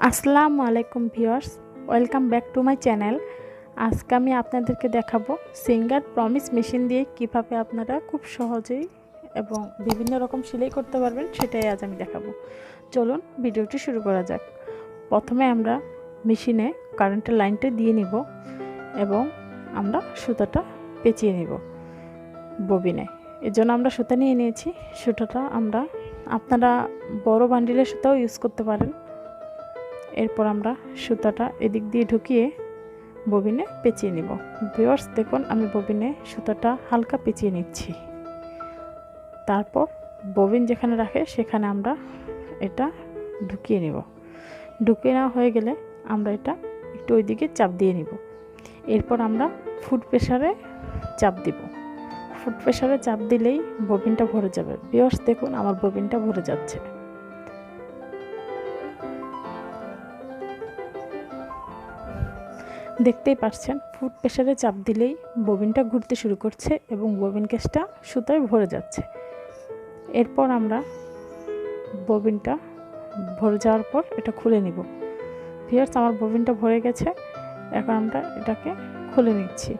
আসসালামু আলাইকুম viewers, welcome back to my channel. আজকে আমি আপনাদেরকে দেখাবো সিঙ্গার প্রমিস মেশিন দিয়ে কিভাবে আপনারা খুব সহজেই এবং বিভিন্ন রকম সেলাই করতে পারবেন, সেটাই আজ আমি দেখাবো। চলুন ভিডিওটি শুরু করা যাক। প্রথমে আমরা মেশিনে কারেন্টের লাইনটা দিয়ে নিব এবং আমরা সুতাটা পেঁচিয়ে নিব ববিনে। এর জন্য আমরা সুতা নিয়ে নিয়েছি। সুতাটা আপনারা বড় বান্ডিলের সুতাও ইউজ করতে পারেন। এরপর আমরা সুতাটা এদিক দিয়ে ঢুকিয়ে ববিনে পেঁচিয়ে নিব। ভিউয়ার্স দেখুন, আমি ববিনে সুতাটা হালকা পেঁচিয়ে নিচ্ছি। তারপর ববিন যেখানে রাখে সেখানে আমরা এটা ঢুকিয়ে নিব। ঢুকিয়ে নেওয়া হয়ে গেলে আমরা এটা একটু ওইদিকে চাপ দিয়ে নিব। এরপর আমরা ফুট প্রেসারে চাপ দিব। ফুট প্রেসারে চাপ দিলেই ববিনটা ভরে যাবে। ভিউয়ার্স দেখুন, আমার ববিনটা ভরে যাচ্ছে। দেখতেই পাচ্ছেন, ফুট প্রেসারে চাপ দিলেই ববিনটা ঘুরতে শুরু করছে এবং ববিন কেসটা সুতায় ভরে যাচ্ছে। এরপর আমরা ববিনটা ভরে যাওয়ার পর এটা খুলে নিব। ভিউয়ার্স, আমার ববিনটা ভরে গেছে। এখন আমরা এটাকে খুলে নিচ্ছি।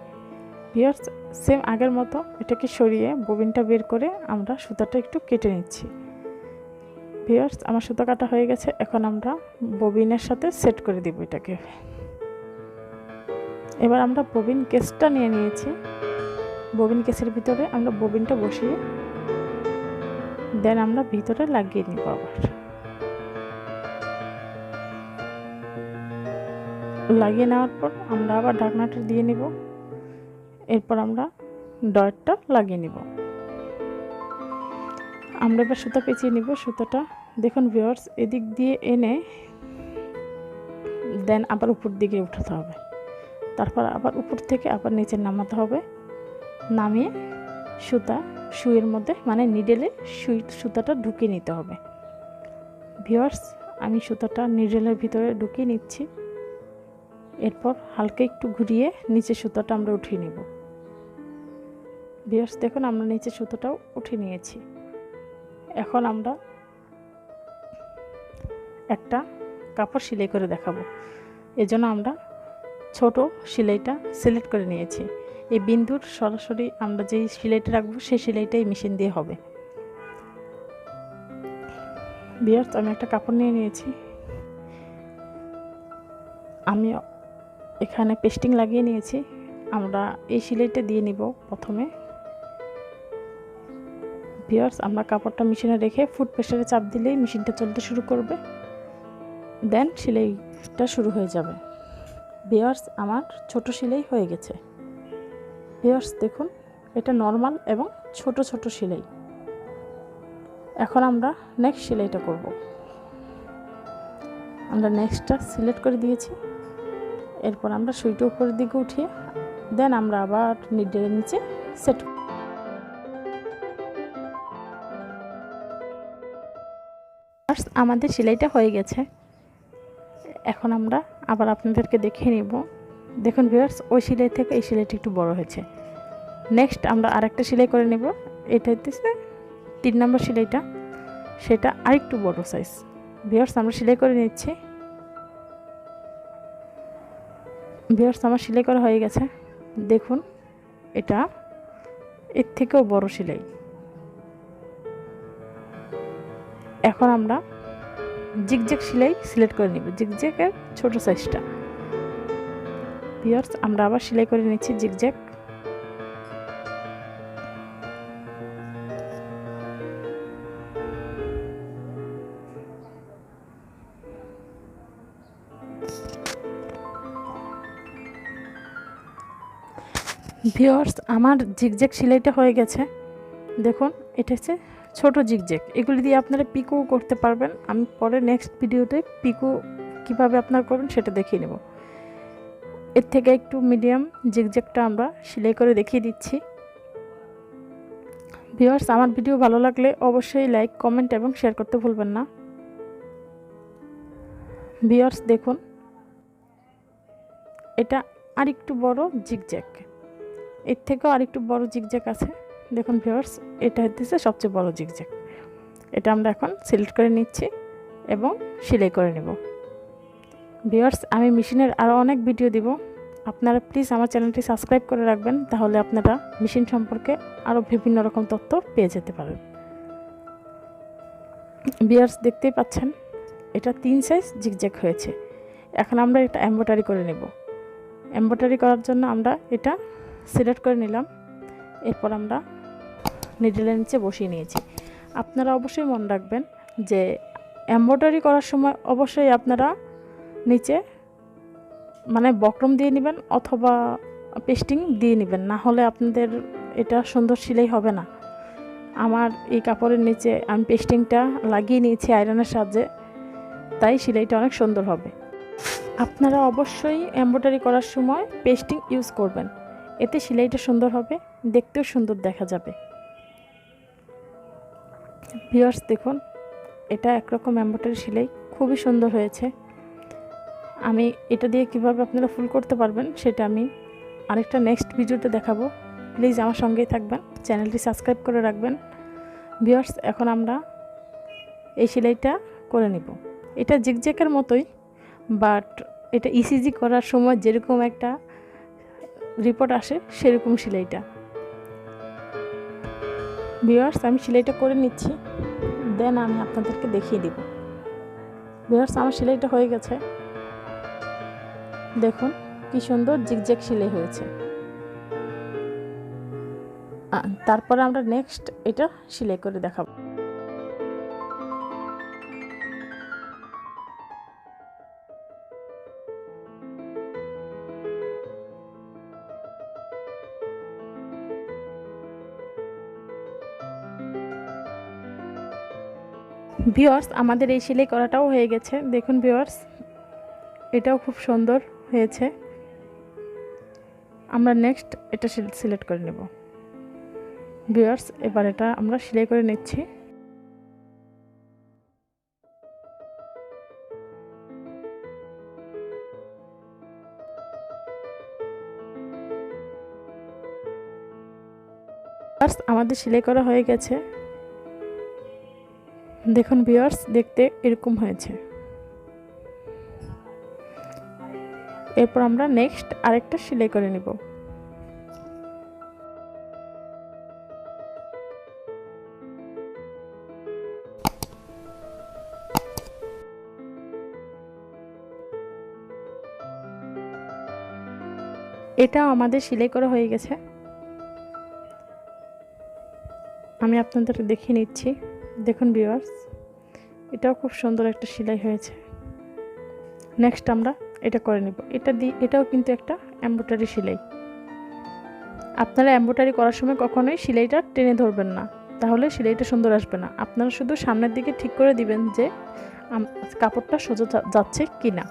ভিউয়ার্স, সেম আগের মতো এটাকে সরিয়ে ববিনটা বের করে আমরা সুতাটা একটু কেটে নিচ্ছি। ভিউয়ার্স, আমার সুতা কাটা হয়ে গেছে। এখন আমরা ববিনের সাথে সেট করে দিব এটাকে। এবার আমরা ববিন কেসটা নিয়ে নিয়েছি। ববিন কেসের ভিতরে আমরা ববিনটা বসিয়ে দেন আমরা ভিতরে লাগিয়ে নিব। আবার লাগিয়ে নেওয়ার পর আমরা আবার ঢাকনাটা দিয়ে নিব। এরপর আমরা ডটটা লাগিয়ে নিব। আমরা এবার সুতা পেঁচিয়ে নিব। সুতাটা দেখুন ভিউয়ার্স, এদিক দিয়ে এনে দেন আবার উপর দিকে উঠাতে হবে। তারপর আবার উপর থেকে আবার নিচে নামাতে হবে। নামিয়ে সুইয়ের মধ্যে মানে নিডেলে সুতাটা ঢুকিয়ে নিতে হবে। ভিউয়ার্স, আমি সুতাটা নিডেলের ভিতরে ঢুকিয়ে নিচ্ছি। এরপর হালকা একটু ঘুরিয়ে নিচে সুতাটা আমরা উঠিয়ে নিব। ভিউয়ার্স দেখুন, আমরা নিচে সুতাটাও উঠিয়ে নিয়েছি। এখন আমরা একটা কাপড় সেলাই করে দেখাবো। এজন্য আমরা ছোট সেলাইটা সিলেক্ট করে নিয়েছি। এই বিন্দুর সরাসরি আমরা যেই সেলাইটা রাখবো সেই সেলাইটাই মেশিন দিয়ে হবে। ভিউয়ার্স, আমি একটা কাপড় নিয়ে নিয়েছি। আমি এখানে পেস্টিং লাগিয়ে নিয়েছি। আমরা এই সেলাইটা দিয়ে নিব প্রথমে। ভিউয়ার্স, আমরা কাপড়টা মেশিনে রেখে ফুট প্রেসারে চাপ দিলেই মেশিনটা চলতে শুরু করবে। দেন সেলাইটা শুরু হয়ে যাবে। ভিউয়ার্স, আমার ছোট সেলাই হয়ে গেছে। ভিউয়ার্স দেখুন, এটা নরমাল এবং ছোট ছোট সেলাই। এখন আমরা নেক্সট সেলাইটা করব। আমরা নেক্সটটা সিলেক্ট করে দিয়েছি। এরপর আমরা সুইটা উপরের দিকে উঠিয়ে দেন আমরা আবার নিডেলের নিচে সেট। আমাদের সেলাইটা হয়ে গেছে। এখন আমরা আবার আপনাদেরকে দেখিয়ে নিব। দেখুন ভিউয়ার্স, ওই সেলাই থেকে এই সেলাইটা একটু বড় হয়েছে। নেক্সট আমরা আরেকটা সেলাই করে নেব। এটা হচ্ছে 3 নম্বর সেলাইটা, সেটা আরেকটু বড় সাইজ। ভিউয়ার্স, আমরা সেলাই করে নিচ্ছি। ভিউয়ার্স, আমার সেলাই করা হয়ে গেছে। দেখুন, এটা এর থেকেও বড় সেলাই। এখন আমরা জিগজ্যাগ সেলাই সিলেক্ট করে নিব, জিগজ্যাগের ছোট সাইজটা। ভিউয়ার্স, আমরা আবার সেলাই করে নিচ্ছি জিগজ্যাগ। ভিউয়ার্স, আমার জিগজ্যাগ সেলাইটা হয়ে গেছে। দেখুন, এটা হচ্ছে ছোট জিগজ্যাগ। এগুলি দিয়ে আপনারা পিকো করতে পারবেন। আমি পরে নেক্সট ভিডিওতে পিকো কিভাবে আপনারা করবেন সেটা দেখিয়ে নেব। এর থেকে একটু মিডিয়াম জিগজ্যাগটা আমরা সেলাই করে দেখিয়ে দিচ্ছি। ভিউয়ার্স, আমার ভিডিও ভালো লাগলে অবশ্যই লাইক, কমেন্ট এবং শেয়ার করতে ভুলবেন না। ভিউয়ার্স দেখুন, এটা আরেকটু বড় জিগজ্যাগ। এর থেকেও আরেকটু বড় জিগজ্যাগ আছে। দেখুন ভিউয়ার্স, এটা হচ্ছে সবচেয়ে বড় জিগজ্যাগ। এটা আমরা এখন সিলেক্ট করে নিচ্ছি এবং সেলাই করে নেব। ভিউয়ার্স, আমি মেশিনের আরও অনেক ভিডিও দিব, আপনারা প্লিজ আমার চ্যানেলটি সাবস্ক্রাইব করে রাখবেন, তাহলে আপনারা মেশিন সম্পর্কে আরও বিভিন্ন রকম তথ্য পেয়ে যেতে পারেন। ভিউয়ার্স, দেখতেই পাচ্ছেন এটা 3 সাইজ জিগজ্যাগ হয়েছে। এখন আমরা এটা এমব্রয়ডারি করে নেব। এমব্রয়ডারি করার জন্য আমরা এটা সিলেক্ট করে নিলাম, এরপর আমরা নিডলের নিচে বসিয়ে নিয়েছি। আপনারা অবশ্যই মনে রাখবেন যে এমব্রয়ডারি করার সময় অবশ্যই আপনারা নিচে মানে বক্রম দিয়ে নেবেন অথবা পেস্টিং দিয়ে নেবেন, না হলে আপনাদের এটা সুন্দর সেলাই হবে না। আমার এই কাপড়ের নিচে আমি পেস্টিংটা লাগিয়ে নিয়েছি আয়রনের সাহায্যে, তাই সেলাইটা অনেক সুন্দর হবে। আপনারা অবশ্যই এমব্রয়ডারি করার সময় পেস্টিং ইউজ করবেন, এতে সেলাইটা সুন্দর হবে, দেখতেও সুন্দর দেখা যাবে। ভিউয়ার্স, দেখুন এটা একরকম এমব্রয়ডারি সেলাই খুবই সুন্দর হয়েছে। আমি এটা দিয়ে কিভাবে আপনারা ফুল করতে পারবেন সেটা আমি আরেকটা নেক্সট ভিডিওতে দেখাবো। প্লিজ আমার সঙ্গেই থাকবেন, চ্যানেলটি সাবস্ক্রাইব করে রাখবেন। ভিউয়ার্স, এখন আমরা এই সেলাইটা করে নিব। এটা জিগজ্যাগের মতোই, বাট এটা ইসিজি করার সময় যেরকম একটা রিপোর্ট আসে সেরকম সেলাইটা। ভিউয়ার্স, আমি সেলাইটা করে নিচ্ছি, দেন আমি আপনাদেরকে দেখিয়ে দিব। ভিউয়ার্স, আমার সেলাইটা হয়ে গেছে, দেখুন কি সুন্দর জিগজ্যাগ সেলাই হয়েছে। তারপরে আমরা নেক্সট এটা সেলাই করে দেখাবো। ভিউয়ার্স, আমাদের এই সেলাই করাটাও হয়ে গেছে। দেখুন ভিউয়ার্স, এটাও খুব সুন্দর হয়েছে। আমরা নেক্সট এটা সিলেক্ট করে নেব। ভিউয়ার্স, এবার এটা আমরা সেলাই করে নিচ্ছি। আমাদের সেলাই করা হয়ে গেছে, দেখুন ভিউয়ার্স, দেখতে এরকম হয়েছে। এরপর আমরা নেক্সট আরেকটা সেলাই করে নেব। এটাও আমাদের সেলাই করা হয়ে গেছে, আমি আপনাদের দেখিয়ে নিচ্ছি। দেখুন ভিউয়ার্স, এটাও খুব সুন্দর একটা সেলাই হয়েছে। নেক্সট আমরা এটা করে নেব। এটাও কিন্তু একটা এমব্রয়ডারি সেলাই। আপনারা এমব্রয়ডারি করার সময় কখনোই সেলাইটা টেনে ধরবেন না, তাহলে সেলাইটা সুন্দর আসবে না। আপনারা শুধু সামনের দিকে ঠিক করে দিবেন যে কাপড়টা সোজা যাচ্ছে কিনা।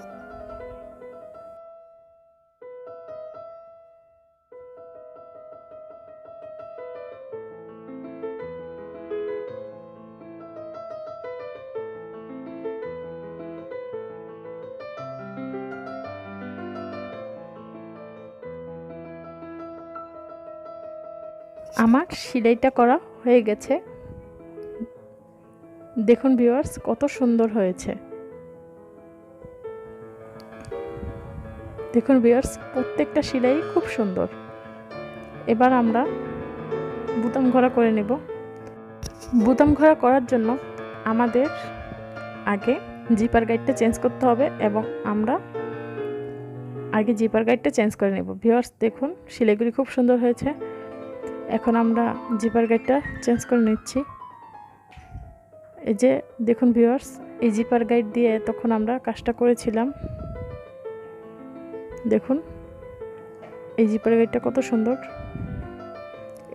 আমার সেলাইটা করা হয়ে গেছে, দেখুন ভিউয়ার্স কত সুন্দর হয়েছে। দেখুন ভিউয়ার্স, প্রত্যেকটা সেলাই খুব সুন্দর। এবার আমরা বুতাম ঘোরা করে নেব। বুতাম ঘোরা করার জন্য আমাদের আগে জিপার গাইডটা চেঞ্জ করতে হবে, এবং আমরা আগে জিপার গাইডটা চেঞ্জ করে নেব। ভিউয়ার্স, দেখুন সেলাইগুলি খুব সুন্দর হয়েছে। এখন আমরা জিপার গাইডটা চেঞ্জ করে নিচ্ছি। এই যে দেখুন ভিউয়ার্স, এই জিপার গাইড দিয়ে তখন আমরা কাজটা করেছিলাম। দেখুন এই জিপার গাইডটা কত সুন্দর,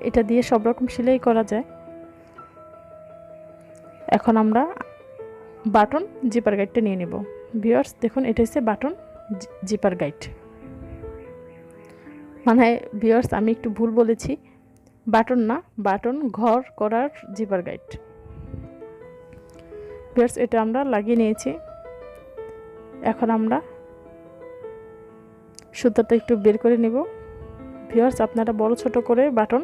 এটা দিয়ে সব রকম সেলাই করা যায়। এখন আমরা বাটন জিপার গাইডটা নিয়ে নেব। ভিউয়ার্স, দেখুন এটা হচ্ছে বাটন জিপার গাইড। মানে ভিউয়ার্স, আমি একটু ভুল বলেছি, বাটন না, বাটন ঘর করার জিপার গাইড। ভিউয়ার্স, এটা আমরা লাগিয়ে নিয়েছি। এখন আমরা সুতাটা একটু বের করে নিব। ভিউয়ার্স, আপনারা বড় ছোট করে বাটন,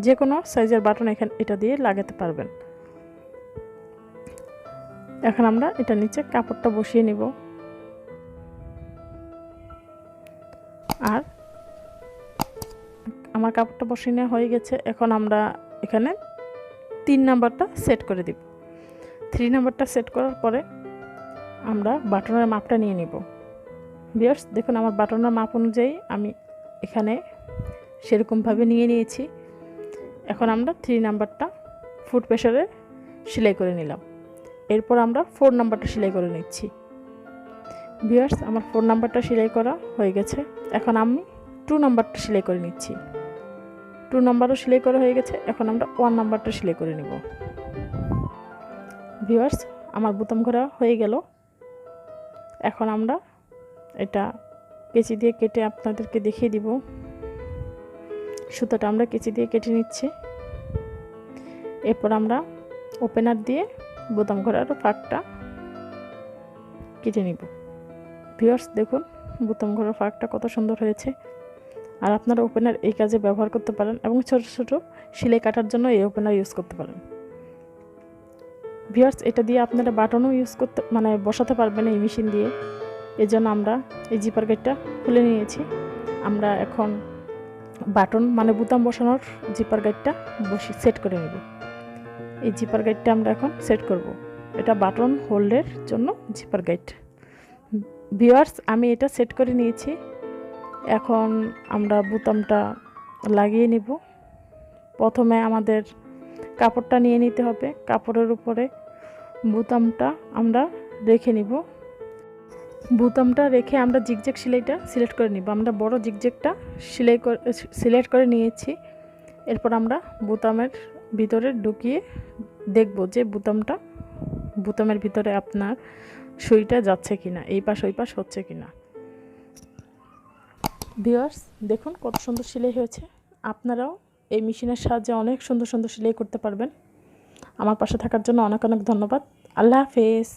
যে কোনো সাইজের বাটন এটা দিয়ে লাগাতে পারবেন। এখন আমরা এটা নিচে কাপড়টা বসিয়ে নিব। আর আমার কাপড়টা বসিয়ে নেওয়া হয়ে গেছে। এখন আমরা এখানে 3 নাম্বারটা সেট করে দিব। 3 নাম্বারটা সেট করার পরে আমরা বাটনের মাপটা নিয়ে নিব। ভিউয়ার্স দেখুন আমার বাটনের মাপ অনুযায়ী আমি এখানে সেরকমভাবে নিয়ে নিয়েছি। এখন আমরা 3 নাম্বারটা ফুট প্রেসারে সেলাই করে নিলাম। এরপর আমরা 4 নাম্বারটা সেলাই করে নিচ্ছি। ভিউয়ার্স আমার 4 নাম্বারটা সেলাই করা হয়ে গেছে। এখন আমি 2 নাম্বারটা সেলাই করে নিচ্ছি। 2 নাম্বারও সেলাই করা হয়ে গেছে। এখন আমরা 1 নাম্বারটা সেলাই করে নিব। ভিউয়ার্স আমার বোতাম ঘোরা হয়ে গেল। এখন আমরা এটা কেচি দিয়ে কেটে আপনাদেরকে দেখিয়ে দিব। সুতোটা আমরা কেচি দিয়ে কেটে নিচ্ছি। এরপর আমরা ওপেনার দিয়ে বোতাম ঘোরার ফাঁকটা কেটে নিব। ভিউয়ার্স দেখুন বোতাম ঘোরার ফাঁকটা কত সুন্দর হয়েছে। আর আপনারা ওপেনার এই কাজে ব্যবহার করতে পারেন এবং ছোট ছোট সেলাই কাটার জন্য এই ওপেনার ইউজ করতে পারেন। ভিউয়ার্স এটা দিয়ে আপনারা বাটনও ইউজ করতে বসাতে পারবেন এই মেশিন দিয়ে। এজন্য আমরা এই জিপার গাইডটা খুলে নিয়েছি। আমরা এখন বাটন বোতাম বসানোর জিপার গাইডটা সেট করে নেব। এই জিপার গাইডটা আমরা এখন সেট করব। এটা বাটন হোল্ডের জন্য জিপার গাইড। ভিউয়ার্স আমি এটা সেট করে নিয়েছি। এখন আমরা বোতামটা লাগিয়ে নিব। প্রথমে আমাদের কাপড়টা নিয়ে নিতে হবে। কাপড়ের উপরে বোতামটা আমরা রেখে নিব। বোতামটা রেখে আমরা জিগজ্যাগ সেলাইটা সিলেক্ট করে নিব। আমরা বড় জিগজ্যাগটা সিলেক্ট করে নিয়েছি। এরপর আমরা বোতামের ভিতরে ঢুকিয়ে দেখব যে বোতামের ভিতরে আপনার সুইটা যাচ্ছে কিনা, এই পাশ ওই পাশ হচ্ছে কিনা। ভিউয়ার্স দেখুন কত সুন্দর সেলাই হয়েছে। আপনারাও এই মেশিনের সাহায্যে অনেক সুন্দর সুন্দর সেলাই করতে পারবেন। আমার পাশে থাকার জন্য অনেক অনেক ধন্যবাদ। আল্লাহ হাফেজ।